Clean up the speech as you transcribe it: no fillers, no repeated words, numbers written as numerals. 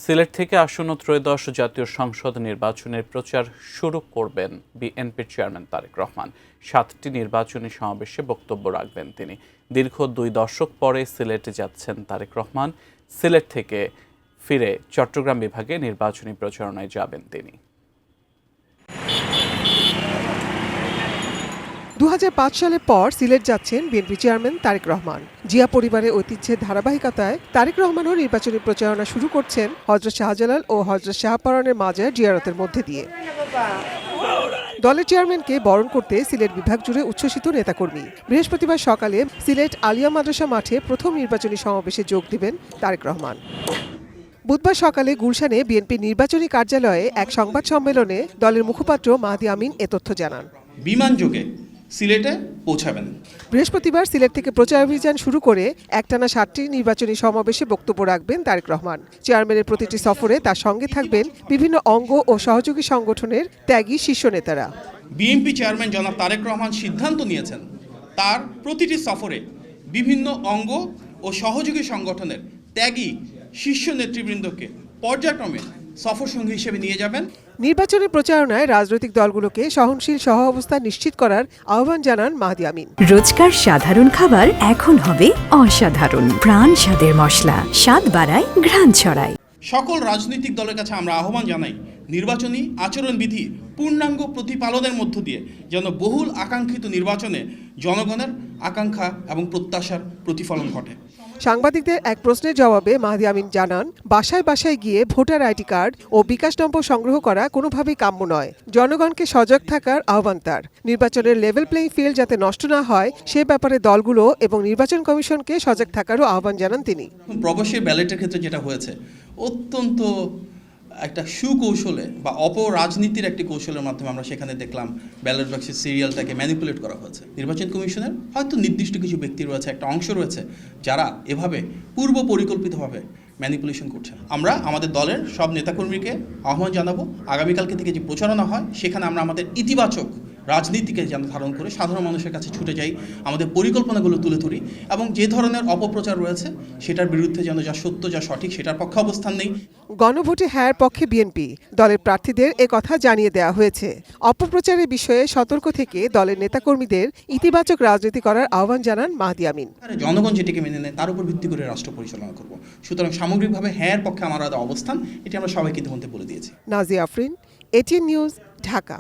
সিলেট থেকে আসন্ন ত্রয়োদশ জাতীয় সংসদ নির্বাচনের প্রচার শুরু করবেন বিএনপির চেয়ারম্যান তারেক রহমান। 7টি নির্বাচনী সমাবেশে বক্তব্য রাখবেন তিনি। দীর্ঘ 2 দশক পরে সিলেটে যাচ্ছেন তারেক রহমান। সিলেট থেকে ফিরে চট্টগ্রাম বিভাগে নির্বাচনী প্রচারণায় যাবেন তিনি। 2005 সালের পর সিলেট যাচ্ছেন বিএনপি চেয়ারম্যান তারেক রহমান। জিয়া পরিবারের ঐতিহ্যের ধারাবাহিকতায় তারেক রহমানও নির্বাচনী প্রচারণা শুরু করছেন হযরত শাহজালাল ও হযরত শাহপরানের মাজার জিয়ারতের মধ্যে দিয়ে। দলের চেয়ারম্যানকে বরণ করতে সিলেট বিভাগ জুড়ে উচ্ছ্বসিত নেতাকর্মী। বৃহস্পতিবার সকালে সিলেট আলিয়া মাদ্রাসা মাঠে প্রথম নির্বাচনী সমাবেশে যোগ দিবেন তারেক রহমান। বুধবার সকালে গুলশানে বিএনপি নির্বাচনী কার্যালয়ে এক সংবাদ সম্মেলনে দলের মুখপাত্র মাহদি আমিন এ তথ্য জানান। বিমান যোগে সিলেটে পৌঁছাবেন। বৃহস্পতিবার সিলেট থেকে প্রচার অভিযান শুরু করে একটানা 7টি নির্বাচনী সমাবেশে বক্তব্য রাখবেন তারেক রহমান। চেয়ারম্যানের প্রতিটি সফরে তার সঙ্গে থাকবেন বিভিন্ন অঙ্গ ও সহযোগী সংগঠনের ত্যাগী শীর্ষ নেতারা। বিএনপি চেয়ারম্যান জনাব তারেক রহমান সিদ্ধান্ত নিয়েছেন তার প্রতিটি সফরে বিভিন্ন অঙ্গ ও সহযোগী সংগঠনের ত্যাগী শীর্ষ নেতৃবৃন্দকে পর্যায়ক্রমে সফর সঙ্গী হিসেবে নিয়ে যাবেন। নির্বাচনী প্রচারণায় রাজনৈতিক দলগুলোকে সহনশীল সহ অবস্থান নিশ্চিত করার আহ্বান জানান মাহদি আমিন। রোজকার সাধারণ খাবার এখন হবে অসাধারণ। প্রাণ স্বাদের মশলা, স্বাদ বাড়ায়, ঘ্রাণ ছড়ায়। সকল রাজনৈতিক দলের কাছে আমরা আহ্বান জানাই, নির্বাচনী আচরণবিধি পূর্ণাঙ্গ প্রতিপালনের মধ্য দিয়ে যেন বহুল আকাঙ্ক্ষিত নির্বাচনে জনগণের আকাঙ্ক্ষা এবং প্রত্যাশার প্রতিফলন ঘটে। সাংবাদিকদের এক প্রশ্নের জবাবে মাহদি আমিন জানান, বাসায় বাসায় গিয়ে ভোটার আইডি কার্ড ও বিকাশ নম্বর সংগ্রহ করা কোনোভাবেই কাম্য নয়। জনগণকে সজাগ থাকার আহ্বান তার। নির্বাচনের লেভেল প্লেইং ফিল্ড যাতে নষ্ট না হয় সে ব্যাপারে দলগুলো এবং নির্বাচন কমিশনকে সজাগ থাকারও আহ্বান জানান তিনি। প্রবাসী ব্যালটের ক্ষেত্রে যেটা হয়েছে, অত্যন্ত একটা সুকৌশলে বা অপরাজনীতির একটি কৌশলের মাধ্যমে আমরা সেখানে দেখলাম ব্যালট বক্সের সিরিয়ালটাকে ম্যানিপুলেট করা হয়েছে। নির্বাচন কমিশনের হয়তো নির্দিষ্ট কিছু ব্যক্তি রয়েছে, একটা অংশ রয়েছে যারা এভাবে পূর্ব পরিকল্পিতভাবে ম্যানিপুলেশন করছে। আমরা আমাদের দলের সব নেতাকর্মীকে আহ্বান জানাবো, আগামীকালকে থেকে যে প্রচারণা হয় সেখানে আমরা আমাদের ইতিবাচক রাজনীতিকে যেন ধারণ করে সাধারণ মানুষের কাছে ছুটে যাই, আমাদের পরিকল্পনাগুলো তুলে ধরি এবং যে ধরনের অপপ্রচার রয়েছে সেটার বিরুদ্ধে যেন যা সত্য যা সঠিক সেটার পক্ষে অবস্থান নেই। গণভোটে হ্যাঁর পক্ষে বিএনপি, দলের প্রার্থীদের এ কথা জানিয়ে দেওয়া হয়েছে। অপপ্রচারের বিষয়ে সতর্ক থেকে দলের নেতাকর্মীদের ইতিবাচক রাজনীতি করার আহ্বান জানান মাহদি আমিন। জনগণ যেটিকে মেনে নেয় তার উপর ভিত্তি করে রাষ্ট্র পরিচালনা করব। সুতরাং সামগ্রিকভাবে হ্যাঁর পক্ষে আমার অবস্থান এটি আমরা সবাইকে ইতিমধ্যে বলে দিয়েছি। Nazia Afrin, ATN news, Dhaka.